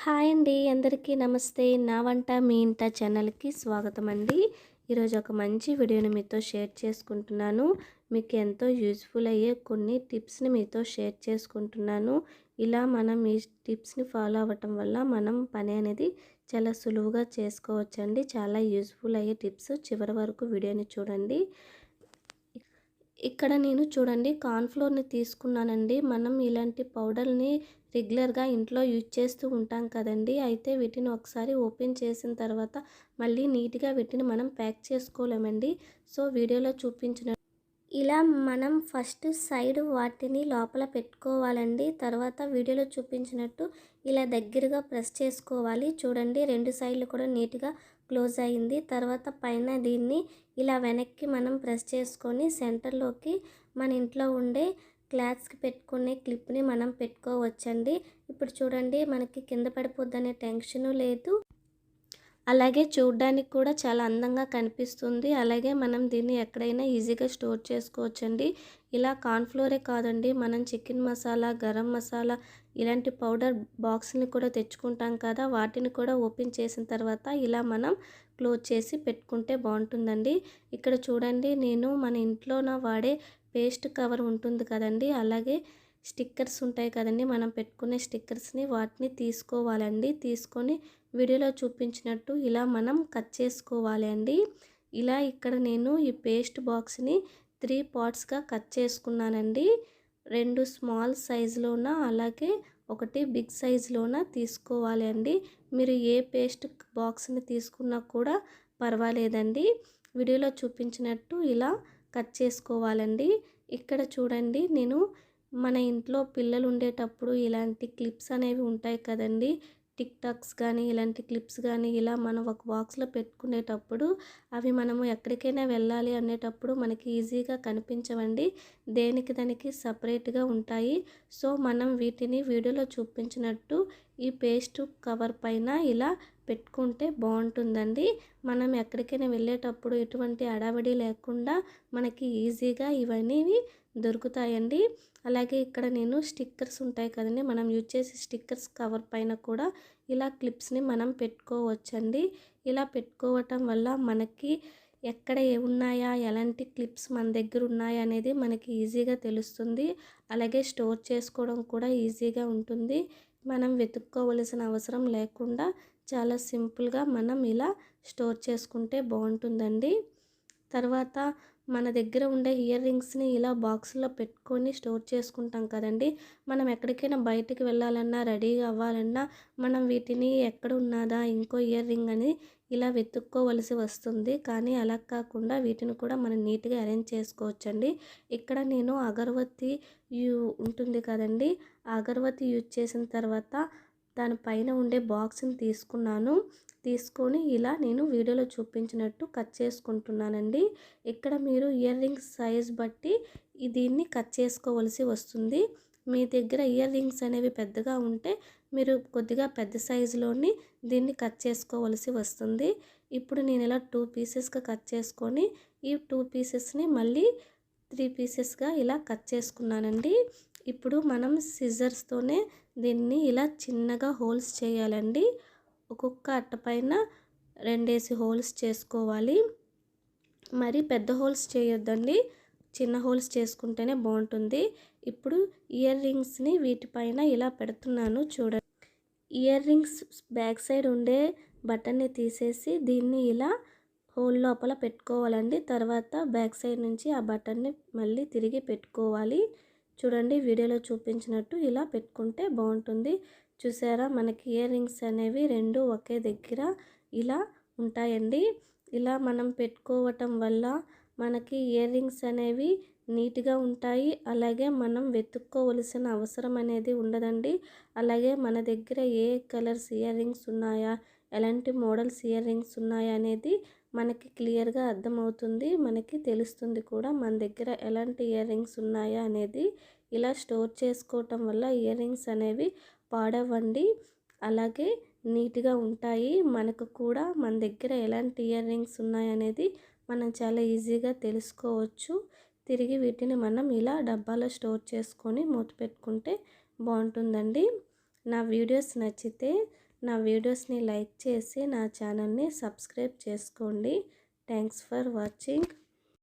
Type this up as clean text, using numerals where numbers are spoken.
Hi అండి, అందరికీ నమస్తే. నా వంట మీ ఇంట ఛానల్కి స్వాగతం అండి. ఈరోజు ఒక మంచి వీడియోని మీతో షేర్ చేసుకుంటున్నాను. మీకు ఎంతో యూజ్ఫుల్ అయ్యే కొన్ని టిప్స్ని మీతో షేర్ చేసుకుంటున్నాను. ఇలా మనం ఈ టిప్స్ని ఫాలో అవ్వటం వల్ల మనం పని అనేది చాలా సులువుగా చేసుకోవచ్చండి. చాలా యూజ్ఫుల్ అయ్యే టిప్స్. చివరి వరకు వీడియోని చూడండి. ఇక్కడ నేను చూడండి కార్న్‌ఫ్లోర్‌ని తీసుకున్నానండి. మనం ఇలాంటి పౌడర్‌ని రెగ్యులర్‌గా ఇంట్లో యూజ్ చేస్తూ ఉంటాం కదండీ. అయితే వీటిని ఒకసారి ఓపెన్ చేసిన తర్వాత మళ్ళీ నీట్‌గా వీటిని మనం ప్యాక్ చేసుకోలేమండి. సో వీడియోలో చూపించిన ఇలా మనం ఫస్ట్ సైడ్ వాటిని లోపల పెట్టుకోవాలండి. తర్వాత వీడియోలో చూపించినట్టు ఇలా దగ్గరగా ప్రెస్ చేసుకోవాలి. చూడండి 2 సైడ్లు కూడా నీట్‌గా క్లోజ్ అయింది. తర్వాత పైన దీన్ని ఇలా వెనక్కి మనం ప్రెస్ చేసుకొని సెంటర్లోకి మన ఇంట్లో ఉండే క్లాత్స్కి పెట్టుకునే క్లిప్ని మనం పెట్టుకోవచ్చండి. ఇప్పుడు చూడండి మనకి కింద పడిపోద్దనే టెన్షను లేదు. అలాగే చూడ్డానికి కూడా చాలా అందంగా కనిపిస్తుంది. అలాగే మనం దీన్ని ఎక్కడైనా ఈజీగా స్టోర్ చేసుకోవచ్చండి. ఇలా కార్న్‌ఫ్లోరే కాదండి, మనం చికెన్ మసాలా, గరం మసాలా ఇలాంటి పౌడర్ బాక్స్‌ని కూడా తెచ్చుకుంటాం కదా, వాటిని కూడా ఓపెన్ చేసిన తర్వాత ఇలా మనం క్లోజ్ చేసి పెట్టుకుంటే బాగుంటుందండి. ఇక్కడ చూడండి నేను మన ఇంట్లోన వాడే పేస్ట్ కవర్ ఉంటుంది కదండి, అలాగే స్టిక్కర్స్ ఉంటాయి కదండి, మనం పెట్టుకునే స్టిక్కర్స్ని వాటిని తీసుకోవాలండి. తీసుకొని వీడియోలో చూపించినట్టు ఇలా మనం కట్ చేసుకోవాలి అండి. ఇలా ఇక్కడ నేను ఈ పేస్ట్ బాక్స్ని 3 పార్ట్స్గా కట్ చేసుకున్నానండి. 2 స్మాల్ సైజులోన అలాగే ఒకటి బిగ్ సైజులోన తీసుకోవాలి అండి. మీరు ఏ పేస్ట్ బాక్స్ని తీసుకున్నా కూడా పర్వాలేదండి. వీడియోలో చూపించినట్టు ఇలా కట్ చేసుకోవాలండి. ఇక్కడ చూడండి నేను మన ఇంట్లో పిల్లలు ఉండేటప్పుడు ఇలాంటి క్లిప్స్ అనేవి ఉంటాయి కదండి, టిక్ టాక్స్ కానీ ఇలాంటి క్లిప్స్ కానీ ఇలా మనం ఒక బాక్స్లో పెట్టుకునేటప్పుడు అవి మనము ఎక్కడికైనా వెళ్ళాలి అనేటప్పుడు మనకి ఈజీగా కనిపించవండి. దేనికి దానికి సపరేట్గా ఉంటాయి. సో మనం వీటిని వీడియోలో చూపించినట్టు ఈ పేస్ట్ కవర్ పైన ఇలా పెట్టుకుంటే బాగుంటుందండి. మనం ఎక్కడికైనా వెళ్ళేటప్పుడు ఎటువంటి హడావిడి లేకుండా మనకి ఈజీగా ఇవన్నీ దొరుకుతాయండి. అలాగే ఇక్కడ నేను స్టిక్కర్స్ ఉంటాయి కదండి, మనం యూజ్ చేసే స్టిక్కర్స్ కవర్ పైన కూడా ఇలా క్లిప్స్ని మనం పెట్టుకోవచ్చండి. ఇలా పెట్టుకోవటం వల్ల మనకి ఎక్కడ ఉన్నాయా, ఎలాంటి క్లిప్స్ మన దగ్గర ఉన్నాయా అనేది మనకి ఈజీగా తెలుస్తుంది. అలాగే స్టోర్ చేసుకోవడం కూడా ఈజీగా ఉంటుంది. మనం వెతుక్కోవలసిన అవసరం లేకుండా చాలా సింపుల్గా మనం ఇలా స్టోర్ చేసుకుంటే బాగుంటుందండి. తర్వాత మన దగ్గర ఉండే ఇయర్ రింగ్స్ని ఇలా బాక్స్లో పెట్టుకొని స్టోర్ చేసుకుంటాం కదండి. మనం ఎక్కడికైనా బయటికి వెళ్ళాలన్నా, రెడీగా అవ్వాలన్నా మనం వీటిని ఎక్కడ ఉన్నదా ఇంకో ఇయర్ రింగ్ అని ఇలా వెతుక్కోవలసి వస్తుంది. కానీ అలా కాకుండా వీటిని కూడా మనం నీట్గా అరేంజ్ చేసుకోవచ్చండి. ఇక్కడ నేను అగరబత్తి ఉంటుంది కదండి, ఆ అగరబత్తి యూజ్ చేసిన తర్వాత దానిపైన ఉండే బాక్స్ని తీసుకొని ఇలా నేను వీడియోలో చూపించినట్టు కట్ చేసుకుంటున్నానండి. ఇక్కడ మీరు ఇయర్ రింగ్స్ సైజ్ బట్టి దీన్ని కట్ చేసుకోవలసి వస్తుంది. మీ దగ్గర ఇయర్ రింగ్స్ అనేవి పెద్దగా ఉంటే మీరు కొద్దిగా పెద్ద సైజులోని దీన్ని కట్ చేసుకోవలసి వస్తుంది. ఇప్పుడు నేను ఇలా 2 పీసెస్గా కట్ చేసుకొని ఈ 2 పీసెస్ని మళ్ళీ 3 పీసెస్గా ఇలా కట్ చేసుకున్నానండి. ఇప్పుడు మనం సిజర్స్తోనే దీన్ని ఇలా చిన్నగా హోల్స్ చేయాలండి. ఒక్కొక్క అట్టపైన 2 హోల్స్ చేసుకోవాలి. మరి పెద్ద హోల్స్ చేయొద్దండి, చిన్న హోల్స్ చేసుకుంటేనే బాగుంటుంది. ఇప్పుడు ఇయర్ రింగ్స్ని వీటిపైన ఇలా పెడుతున్నాను చూడండి. ఇయర్ రింగ్స్ బ్యాక్ సైడ్ ఉండే బటన్ని తీసేసి దీన్ని ఇలా హోల్ లోపల పెట్టుకోవాలండి. తర్వాత బ్యాక్ సైడ్ నుంచి ఆ బటన్ని మళ్ళీ తిరిగి పెట్టుకోవాలి. చూడండి వీడియోలో చూపించినట్టు ఇలా పెట్టుకుంటే బాగుంటుంది. చూసారా, మనకి ఇయర్ రింగ్స్ అనేవి 2 ఒకే దగ్గర ఇలా ఉంటాయండి. ఇలా మనం పెట్టుకోవటం వల్ల మనకి ఇయర్ రింగ్స్ అనేవి నీట్గా ఉంటాయి. అలాగే మనం వెతుక్కోవలసిన అవసరం అనేది ఉండదండి. అలాగే మన దగ్గర ఏ కలర్స్ ఇయర్ రింగ్స్ ఉన్నాయా, ఎలాంటి మోడల్స్ ఇయర్ రింగ్స్ ఉన్నాయా అనేది మనకి క్లియర్గా అర్థమవుతుంది. మనకి తెలుస్తుంది కూడా మన దగ్గర ఎలాంటి ఇయర్ రింగ్స్ ఉన్నాయా అనేది. ఇలా స్టోర్ చేసుకోవటం వల్ల ఇయర్ రింగ్స్ అనేవి పాడవండి, అలాగే నీట్గా ఉంటాయి. మనకు కూడా మన దగ్గర ఎలాంటి ఇయర్ రింగ్స్ ఉన్నాయనేది మనం చాలా ఈజీగా తెలుసుకోవచ్చు. తిరిగి వీటిని మనం ఇలా డబ్బాలో స్టోర్ చేసుకొని మూత పెట్టుకుంటే బాగుంటుందండి. నా వీడియోస్ నచ్చితే నా వీడియోస్ని లైక్ చేసి నా ఛానల్ని సబ్స్క్రైబ్ చేసుకోండి. Thanks for watching.